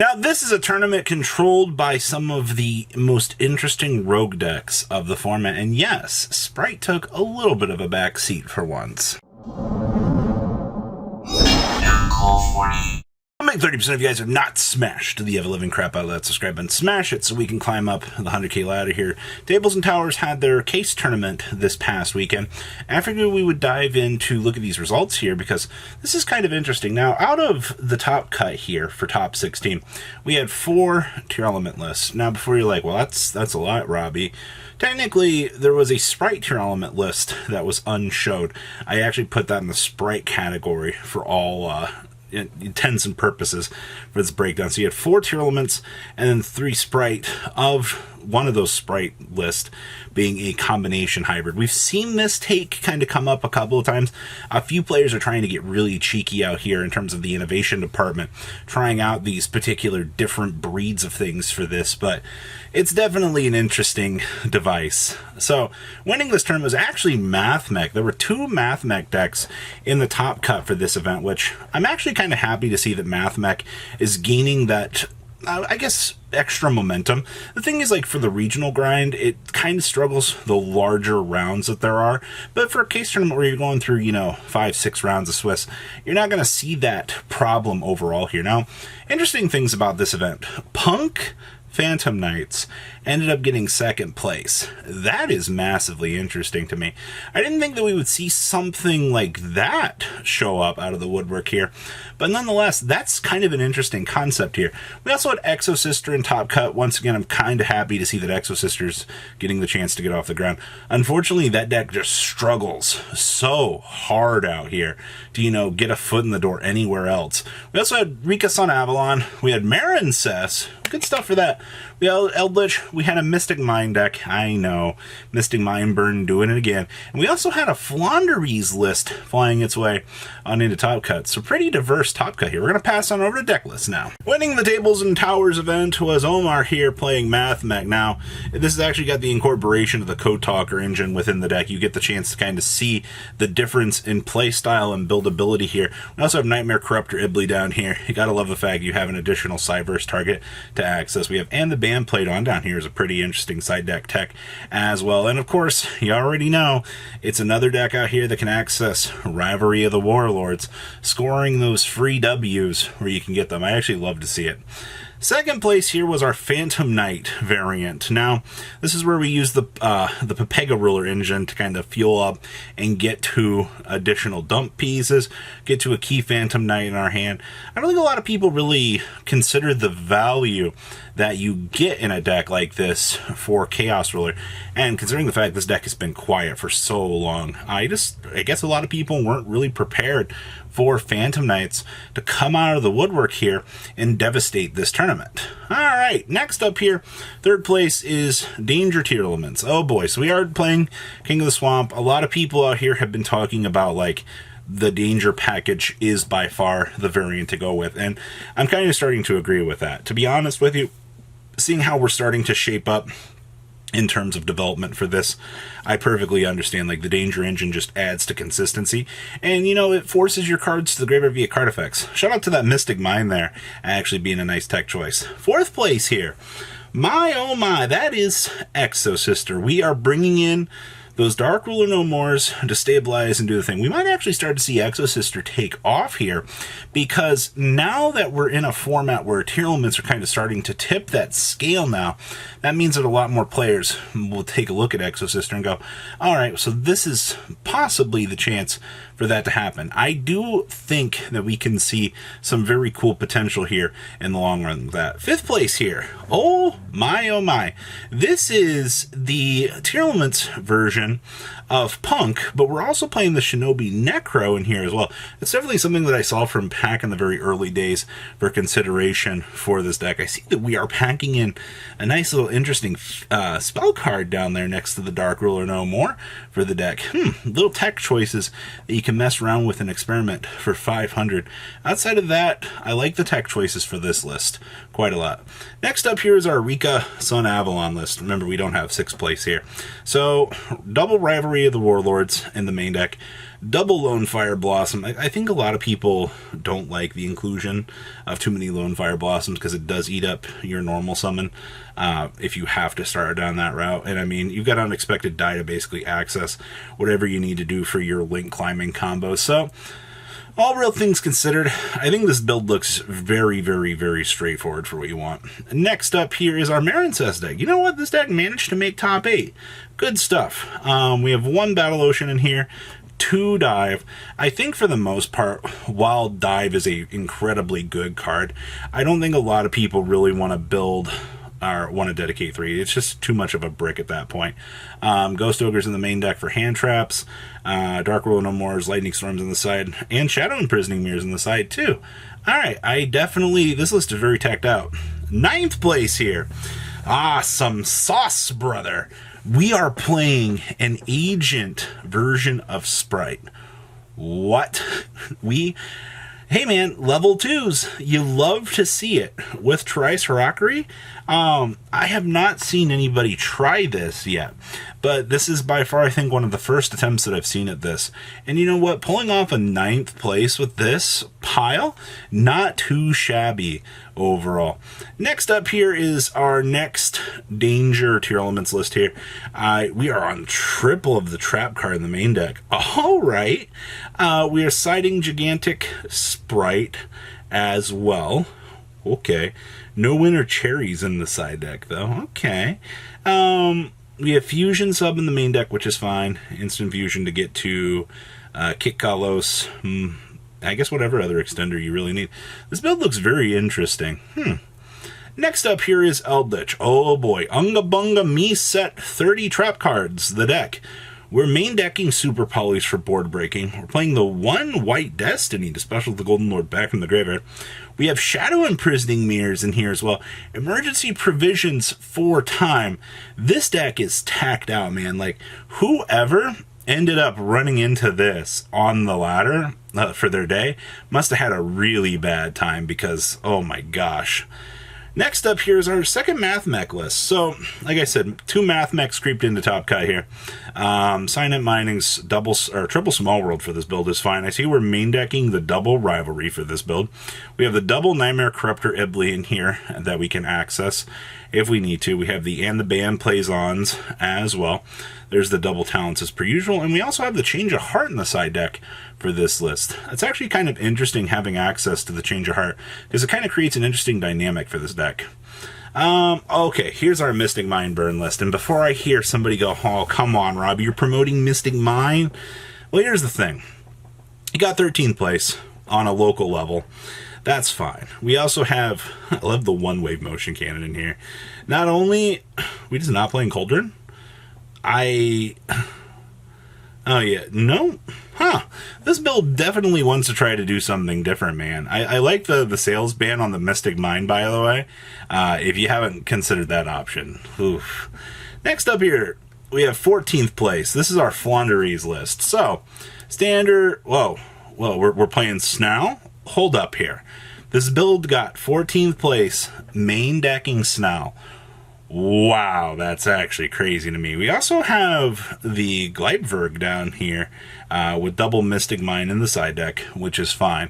Now, this is a tournament controlled by some of the most interesting rogue decks of the format, and yes, Sprite took a little bit of a backseat for once. I'll make 30% of you guys have not smashed the ever-living crap out of that subscribe button. Smash it so we can climb up the 100k ladder here. Tables and Towers had their case tournament this past weekend. I figured we would dive in to look at these results here because this is kind of interesting. Now, out of the top cut here for top 16, we had 4 tier element lists. Now, before you're like, well, that's a lot, Robbie. Technically, there was a Sprite tier element list that was unshowed. I actually put that in the Sprite category for all intents and purposes for this breakdown. So you had 4 tier elements and then 3 Sprite, of one of those Sprite list being a combination hybrid. We've seen this take kind of come up a couple of times. A few players are trying to get really cheeky out here in terms of the innovation department, trying out these particular different breeds of things for this, but it's definitely an interesting device. So winning this tournament was actually MathMech. There were 2 MathMech decks in the top cut for this event, which I'm actually kind of happy to see that MathMech is gaining that, I guess, extra momentum. The thing is, like, for the regional grind, it kind of struggles the larger rounds that there are, but for a case tournament where you're going through, 5-6 rounds of Swiss, you're not going to see that problem overall here. Now, interesting things about this event. Punk Phantom Knights ended up getting 2nd place. That is massively interesting to me. I didn't think that we would see something like that show up out of the woodwork here, but nonetheless, that's kind of an interesting concept here. We also had Exosister in top cut. Once again, I'm kind of happy to see that Exosister's getting the chance to get off the ground. Unfortunately, that deck just struggles so hard out here to, get a foot in the door anywhere else. We also had Rika Sun Avalon. We had Marincess. Good stuff for that. We had Eldritch. We had a Mystic Mind deck. I know. Mystic Mind Burn doing it again. And we also had a Flaunderies list flying its way on into Top Cut. So pretty diverse Top Cut here. We're going to pass on over to deck list now. Winning the Tables and Towers event was Omar here playing MathMech. Now, this has actually got the incorporation of the Code Talker engine within the deck. You get the chance to kind of see the difference in playstyle and buildability here. We also have Nightmare Corruptor Ibly down here. You gotta love the fact you have an additional Cyverse target to access. We have And the Band Played On down here is a pretty interesting side deck tech as well. And of course, you already know, it's another deck out here that can access Rivalry of the Warlords, scoring those free W's where you can get them. I actually love to see it. 2nd place here was our Phantom Knight variant. Now, this is where we use the Pepega Ruler engine to kind of fuel up and get to additional dump pieces, get to a key Phantom Knight in our hand. I don't think a lot of people really consider the value that you get in a deck like this for Chaos Ruler, and considering the fact this deck has been quiet for so long, I guess a lot of people weren't really prepared for Phantom Knights to come out of the woodwork here and devastate this tournament. Alright, next up here, 3rd place is Danger Tier Elements. Oh boy, so we are playing King of the Swamp. A lot of people out here have been talking about, like, the Danger package is by far the variant to go with, and I'm kind of starting to agree with that. To be honest with you, seeing how we're starting to shape up in terms of development for this, I perfectly understand. Like, the Danger engine just adds to consistency, and it forces your cards to the graveyard via card effects. Shout out to that Mystic Mind there actually being a nice tech choice. 4th place here, my oh my, that is Exosister. We are bringing in those Dark Ruler No Mores to stabilize and do the thing. We might actually start to see Exosister take off here, because now that we're in a format where tier elements are kind of starting to tip that scale now, that means that a lot more players will take a look at Exosister and go, alright, so this is possibly the chance for that to happen. I do think that we can see some very cool potential here in the long run with that. 5th place here. Oh my. This is the tier elements version of Punk, but we're also playing the Shinobi Necro in here as well. It's definitely something that I saw from Pack in the very early days for consideration for this deck. I see that we are packing in a nice little interesting spell card down there next to the Dark Ruler No More for the deck. Little tech choices that you can mess around with and experiment for 500. Outside of that, I like the tech choices for this list quite a lot. Next up here is our Rika Sun Avalon list. Remember, we don't have 6th place here. So, double Rivalry of the Warlords in the main deck, double Lone Fire Blossom. I think a lot of people don't like the inclusion of too many Lone Fire Blossoms because it does eat up your normal summon if you have to start down that route. And I mean, you've got Unexpected Die to basically access whatever you need to do for your link climbing combo. So, all real things considered, I think this build looks very, very, very straightforward for what you want. Next up here is our Marincess deck. You know what? This deck managed to make top 8. Good stuff. We have 1 Battle Ocean in here, 2 Dive. I think for the most part, while Dive is a incredibly good card, I don't think a lot of people really want to build or want to dedicate 3. It's just too much of a brick at that point. Ghost Ogre's in the main deck for hand traps, Dark World No More's, Lightning Storms on the side, and Shadow Imprisoning Mirrors on the side too. Alright, this list is very tacked out. 9th place here. Some sauce, brother. We are playing an agent version of Sprite. What? Hey man, level 2s, you love to see it. With Trice Harakiri, I have not seen anybody try this yet, but this is by far, I think, one of the first attempts that I've seen at this. And you know what? Pulling off a 9th place with this pile, not too shabby overall. Next up here is our next Danger Tier Elements list here. We are on triple of the trap card in the main deck. All right. We are siding Gigantic Sprite as well. Okay. No Winter Cherries in the side deck, though. Okay. We have Fusion Sub in the main deck, which is fine. Instant Fusion to get to Kit Kalos. I guess whatever other extender you really need. This build looks very interesting. Next up here is Eldritch. Oh boy. Unga Bunga Me set 30 trap cards, the deck. We're main decking Super Polys for board breaking. We're playing the 1 White Destiny to special the Golden Lord back from the graveyard. We have Shadow Imprisoning Mirrors in here as well. Emergency Provisions for time. This deck is tacked out, man. Like, whoever ended up running into this on the ladder for their day must have had a really bad time because, oh my gosh. Next up here is our second Math Mech list. So, like I said, 2 Math Mechs creeped into Top Cut here. Signet Mining's triple Small World for this build is fine. I see we're main decking the double Rivalry for this build. We have the double Nightmare Corruptor Ibli in here that we can access if we need to. We have the And the Band Plaisons as well. There's the double Talents as per usual. And we also have the Change of Heart in the side deck for this list. It's actually kind of interesting having access to the Change of Heart because it kind of creates an interesting dynamic for this deck. Okay, here's our Mystic Mine burn list. And before I hear somebody go, oh, come on, Rob, you're promoting Mystic Mine? Well, here's the thing. You got 13th place on a local level. That's fine. We also have, I love the 1-wave motion cannon in here. Not only, we just not playing Cauldron? Oh yeah, no? Huh. This build definitely wants to try to do something different, man. I like the sales ban on the Mystic Mine, by the way, if you haven't considered that option. Oof. Next up here, we have 14th place. This is our Flaunderies list. So, standard, we're playing Snarl. Hold up here. This build got 14th place, main decking Snarl. Wow, that's actually crazy to me. We also have the Gleipverg down here with double Mystic Mine in the side deck, which is fine.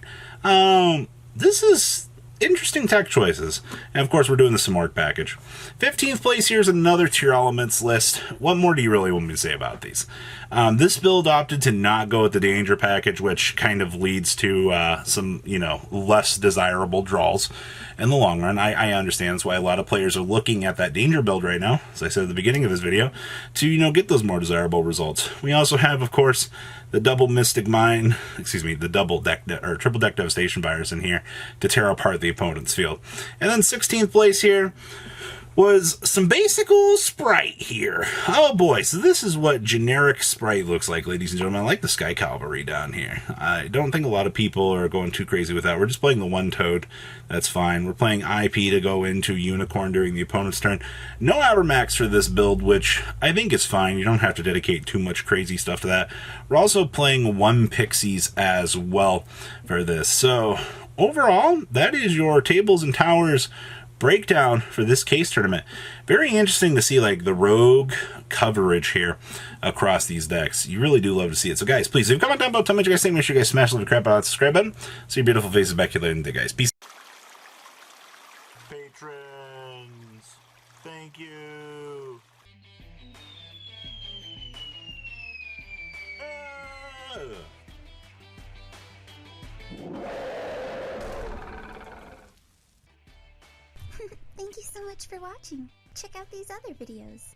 This is interesting tech choices. And of course, we're doing the Simorgh package. 15th place, here's another Tier Elements list. What more do you really want me to say about these? This build opted to not go with the Danger package, which kind of leads to some, less desirable draws in the long run. I understand that's why a lot of players are looking at that Danger build right now, as I said at the beginning of this video, to, get those more desirable results. We also have, of course, the double Mystic Mine, the double deck or triple deck Devastation Virus in here to tear apart the opponent's field. And then 16th place here was some basic old Sprite here. Oh boy, so this is what generic Sprite looks like, ladies and gentlemen. I like the Sky Cavalry down here. I don't think a lot of people are going too crazy with that. We're just playing the one Toad. That's fine. We're playing IP to go into Unicorn during the opponent's turn. No Abermax for this build, which I think is fine. You don't have to dedicate too much crazy stuff to that. We're also playing 1 Pixies as well for this. So overall, that is your Tables and Towers breakdown for this case tournament. Very interesting to see like the rogue coverage here across these decks. You really do love to see it. So guys, please leave a comment down below. Tell me what you guys think. Make sure you guys smash the crap out of that subscribe button. See your beautiful faces back here later in the day, guys. Peace. Patrons, thank you. Thank you so much for watching. Check out these other videos.